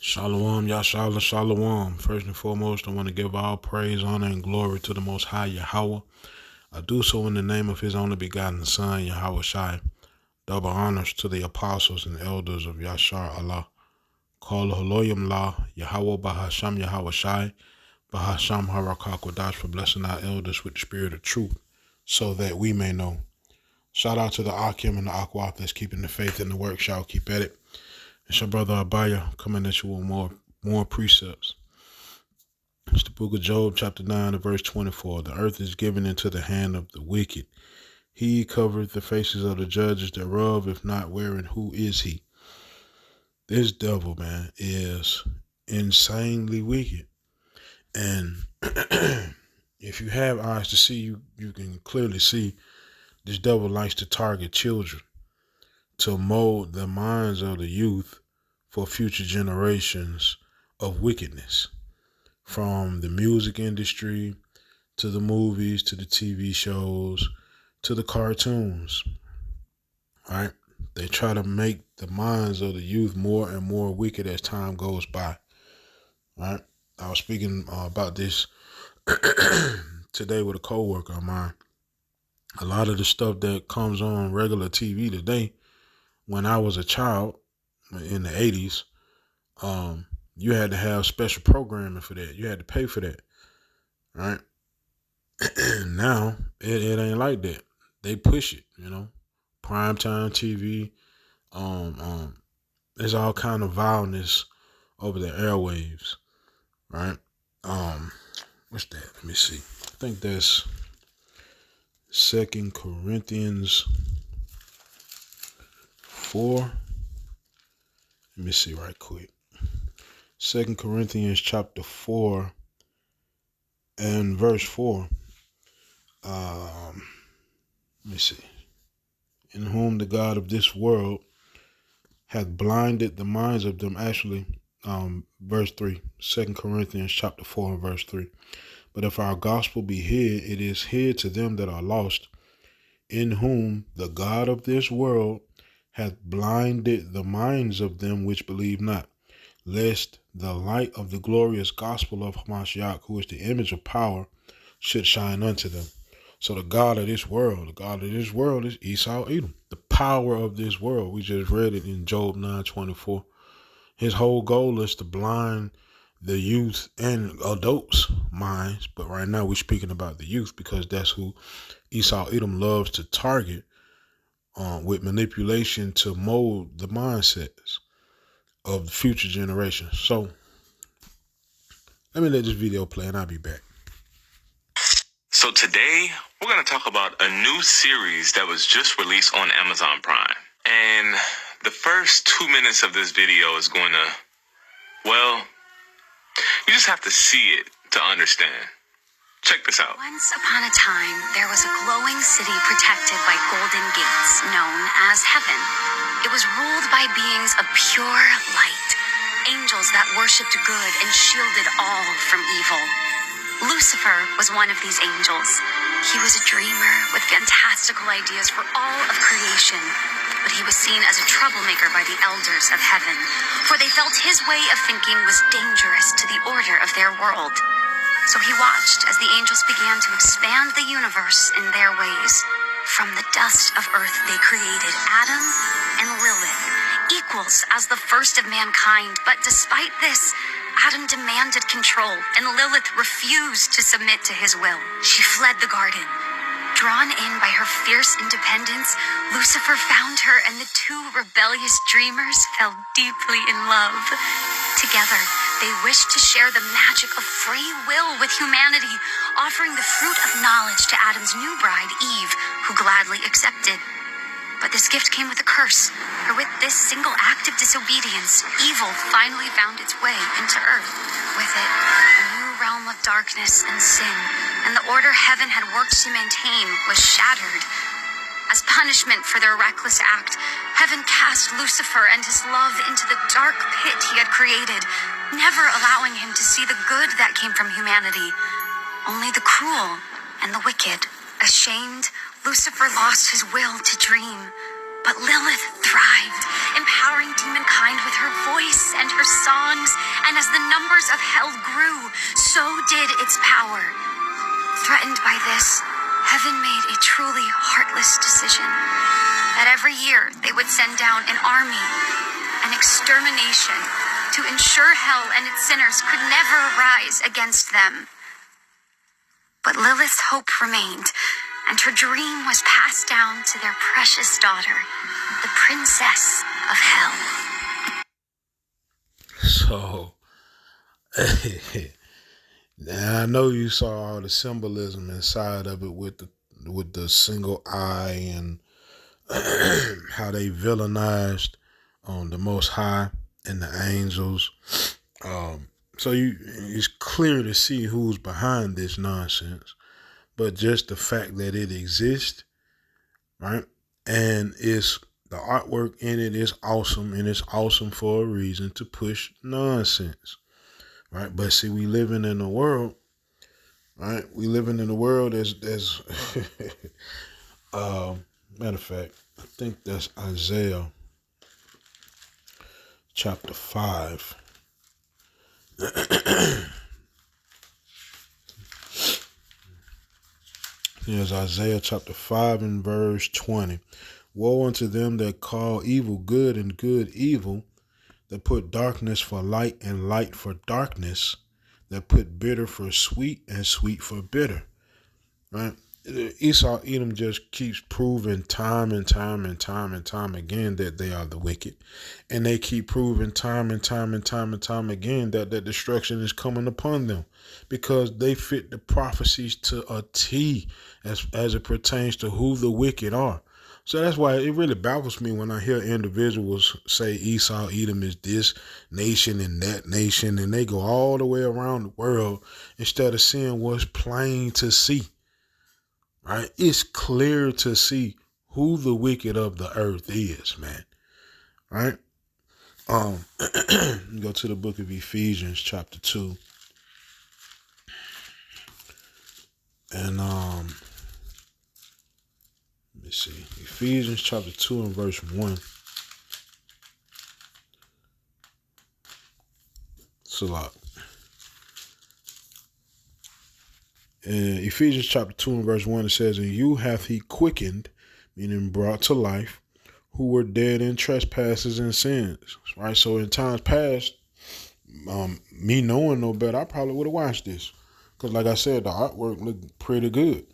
Shalom, Yashala, Shalom. First and foremost, I want to give all praise, honor, and glory to the Most High Yahweh. I do so in the name of His only begotten Son, Yahweh Shai. Double honors to the apostles and elders of Yashar Allah. Call Haloyim La, Yahweh Bahasham Yahweh Shai, Bahasham Harakah Kodash for blessing our elders with the spirit of truth, so that we may know. Shout out to the Akim and the Akwaf that's keeping the faith in the work. Shall keep at it. It's your brother Abaya coming at you with more precepts. It's the book of Job, chapter 9, and verse 24. The earth is given into the hand of the wicked. He covered the faces of the judges thereof, if not wherein, who is he? This devil, man, is insanely wicked. And if you have eyes to see, you can clearly see this devil likes to target children to mold the minds of the youth for future generations of wickedness. From the music industry, to the movies, to the TV shows, to the cartoons, right? They try to make the minds of the youth more and more wicked as time goes by, right? I was speaking about this today with a coworker of mine. A lot of the stuff that comes on regular TV today, when I was a child in the 80s, you had to have special programming for that. You had to pay for that, right? Now, it ain't like that. They push it, primetime TV. There's all kind of vileness over the airwaves, right? What's that? Let me see. I think that's 2 Corinthians 4. Let me see right quick. 2 Corinthians chapter 4 and verse 4. Let me see. In whom the God of this world hath blinded the minds of them. Actually, verse 3. 2 Corinthians chapter 4 and verse 3. But if our gospel be hid, it is hid to them that are lost, in whom the God of this world hath blinded the minds of them which believe not, lest the light of the glorious gospel of Hamashiach, who is the image of power, should shine unto them. So the God of this world is Esau Edom, the power of this world. We just read it in Job 9:24. His whole goal is to blind the youth and adults' minds, but right now we're speaking about the youth because that's who Esau Edom loves to target with manipulation to mold the mindsets of the future generations. So let me let this video play and I'll be back. So today we're going to talk about a new series that was just released on Amazon Prime. And the first 2 minutes of this video is going to, well, you just have to see it to understand. Check this out. Once upon a time, there was a glowing city protected by golden gates, known as heaven. It was ruled by beings of pure light, angels that worshipped good and shielded all from evil. Lucifer was one of these angels. He was a dreamer with fantastical ideas for all of creation, but he was seen as a troublemaker by the elders of heaven, for they felt his way of thinking was dangerous to the order of their world. So he watched as the angels began to expand the universe in their ways. From the dust of earth they created Adam and Lilith, equals as the first of mankind, but despite this, Adam demanded control, and Lilith refused to submit to his will. She fled the garden. Drawn in by her fierce independence, Lucifer found her, and the two rebellious dreamers fell deeply in love. Together, they wished to share the magic of free will with humanity, offering the fruit of knowledge to Adam's new bride, Eve, who gladly accepted. But this gift came with a curse, for with this single act of disobedience, evil finally found its way into earth. With it, a new realm of darkness and sin, and the order heaven had worked to maintain was shattered. As punishment for their reckless act, heaven cast Lucifer and his love into the dark pit he had created, never allowing him to see the good that came from humanity, only the cruel and the wicked. Ashamed, Lucifer lost his will to dream, but Lilith thrived, empowering demonkind with her voice voice and her songs, and as the numbers of hell grew, so did its power. Threatened by this, heaven made a truly heartless decision that every year they would send down an army, an extermination, to ensure hell and its sinners could never rise against them. But Lilith's hope remained, and her dream was passed down to their precious daughter, the Princess of Hell. So, now I know you saw all the symbolism inside of it with the single eye and how they villainized the Most High and the angels. So it's clear to see who's behind this nonsense, but just the fact that it exists, right? And the artwork in it is awesome, and it's awesome for a reason, to push nonsense, right? But see, we living in a world, right? We living in a world as matter of fact, I think that's Isaiah chapter 5. Here's Isaiah chapter 5 and verse 20. Woe unto them that call evil good and good evil, that put darkness for light and light for darkness, that put bitter for sweet and sweet for bitter. Right? Esau Edom just keeps proving time and time and time and time again that they are the wicked. And they keep proving time and time and time and time again that the destruction is coming upon them, because they fit the prophecies to a T as it pertains to who the wicked are. So that's why it really baffles me when I hear individuals say Esau Edom is this nation and that nation, and they go all the way around the world instead of seeing what's plain to see. Right? It's clear to see who the wicked of the earth is, man. Right? Go to the book of Ephesians chapter 2. And let me see. Ephesians chapter 2 and verse 1. It's a lot. In Ephesians chapter 2 and verse 1, it says, "And you hath he quickened," meaning brought to life, "who were dead in trespasses and sins." Right? So in times past, me knowing no better, I probably would have watched this. Because like I said, the artwork looked pretty good.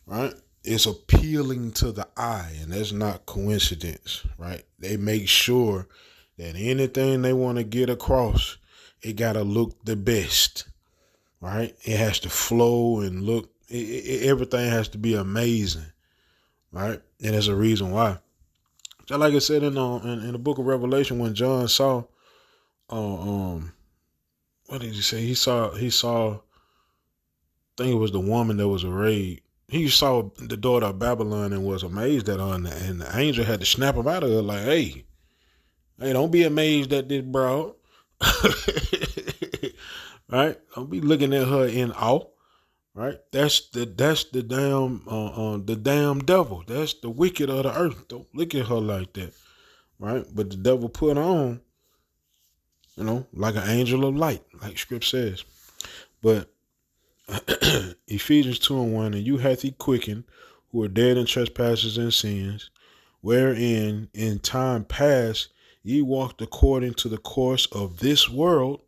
Right? It's appealing to the eye, and that's not coincidence. Right? They make sure that anything they want to get across, it got to look the best. Right? It has to flow and look, everything has to be amazing. Right? And there's a reason why. Just like I said in the book of Revelation, when John saw, what did he say? He saw, I think it was the woman that was arrayed. He saw the daughter of Babylon and was amazed at her, and the angel had to snap him out of her like, hey, don't be amazed at this broad. Right? Don't be looking at her in awe. Right? That's the damn devil. That's the wicked of the earth. Don't look at her like that. Right? But the devil put on, like an angel of light, like script says. But Ephesians 2 and 1, "And you hath he quickened, who are dead in trespasses and sins, wherein in time past ye walked according to the course of this world,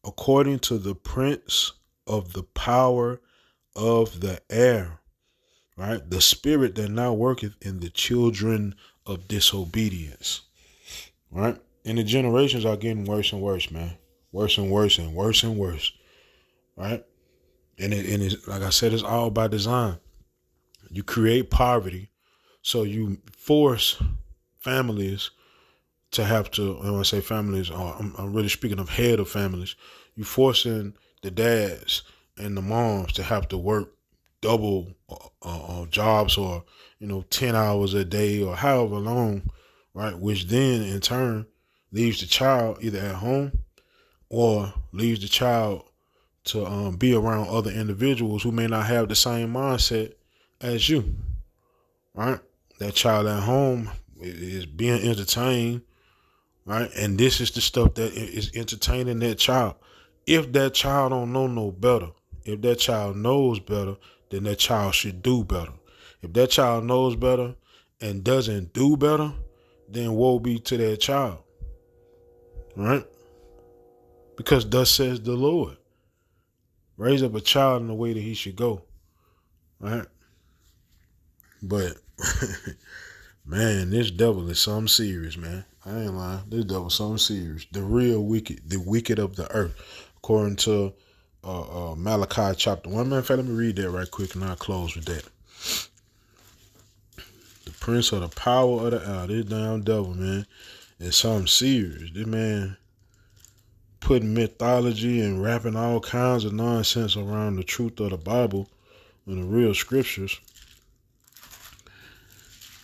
according to the prince of the power of the air," right? "The spirit that now worketh in the children of disobedience," right? And the generations are getting worse and worse, man. Worse and worse and worse and worse, right? And it's, like I said, it's all by design. You create poverty, so you force families to have to, when I say families, I'm really speaking of head of families. You forcing the dads and the moms to have to work double jobs, or 10 hours a day or however long, right? Which then in turn leaves the child either at home or leaves the child to be around other individuals who may not have the same mindset as you, right? That child at home is being entertained right? And this is the stuff that is entertaining that child. If that child don't know no better, if that child knows better, then that child should do better. If that child knows better and doesn't do better, then woe be to that child, right? Because thus says the Lord, raise up a child in the way that he should go, right? But man, this devil is something serious, man. I ain't lying. This devil is something serious. The real wicked, the wicked of the earth, according to Malachi chapter 1. Man, in fact, let me read that right quick and I'll close with that. The prince of the power of the air, this damn devil, man, is something serious. This man putting mythology and wrapping all kinds of nonsense around the truth of the Bible and the real scriptures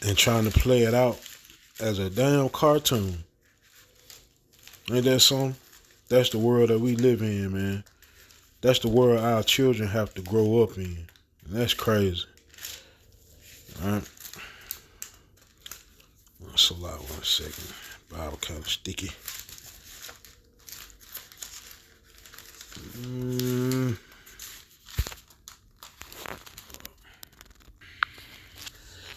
and trying to play it out as a damn cartoon. Ain't that something? That's the world that we live in, man. That's the world our children have to grow up in. And that's crazy. All right. That's a lot. 1 second. Bible kind of sticky.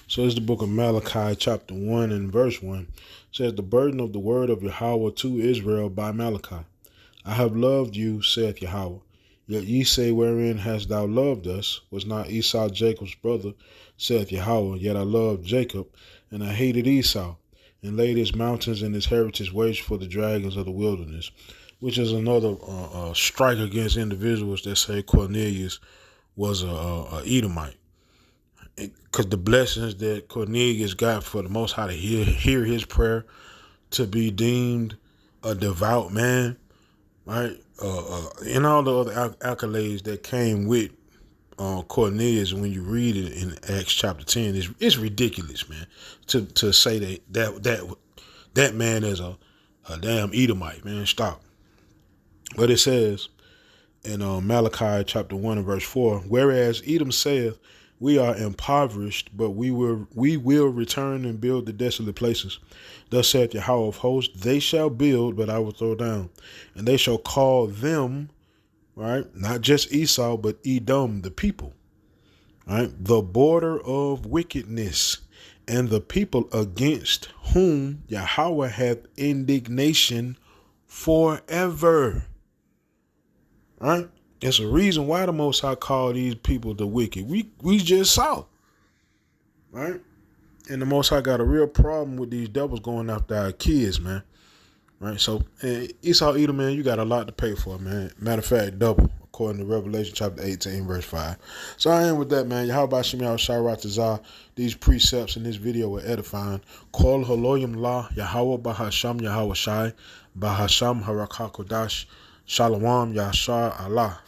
So it's the book of Malachi chapter 1 and verse 1. It says, the burden of the word of Yahweh to Israel by Malachi. I have loved you, saith Yahweh. Yet ye say, wherein hast thou loved us? Was not Esau Jacob's brother, saith Yahweh. Yet I loved Jacob, and I hated Esau, and laid his mountains and his heritage waste for the dragons of the wilderness. Which is another strike against individuals that say Cornelius was a Edomite. Because the blessings that Cornelius got for the Most High to hear his prayer, to be deemed a devout man, right? And all the other accolades that came with Cornelius, when you read it in Acts chapter 10, it's ridiculous, man. To say that man is a damn Edomite, man. Stop. But it says in Malachi chapter 1 and verse 4, whereas Edom saith, we are impoverished, but we will return and build the desolate places. Thus saith Yahweh of hosts, they shall build, but I will throw down. And they shall call them, right, not just Esau, but Edom, the people, right, the border of wickedness, and the people against whom Yahweh hath indignation forever. Right? It's a reason why the Most High called these people the wicked. We just saw. Right? And the Most High got a real problem with these devils going after our kids, man. Right? So, Esau, Edom, man, you got a lot to pay for, man. Matter of fact, double, according to Revelation chapter 18, verse 5. So I end with that, man. Yahweh Shem Yahweh Shai. These precepts in this video were edifying. Kol Haloyim La Yahweh Bahasham Yahweh Shai Bahasham Harakakodash Shalom Yashar Allah.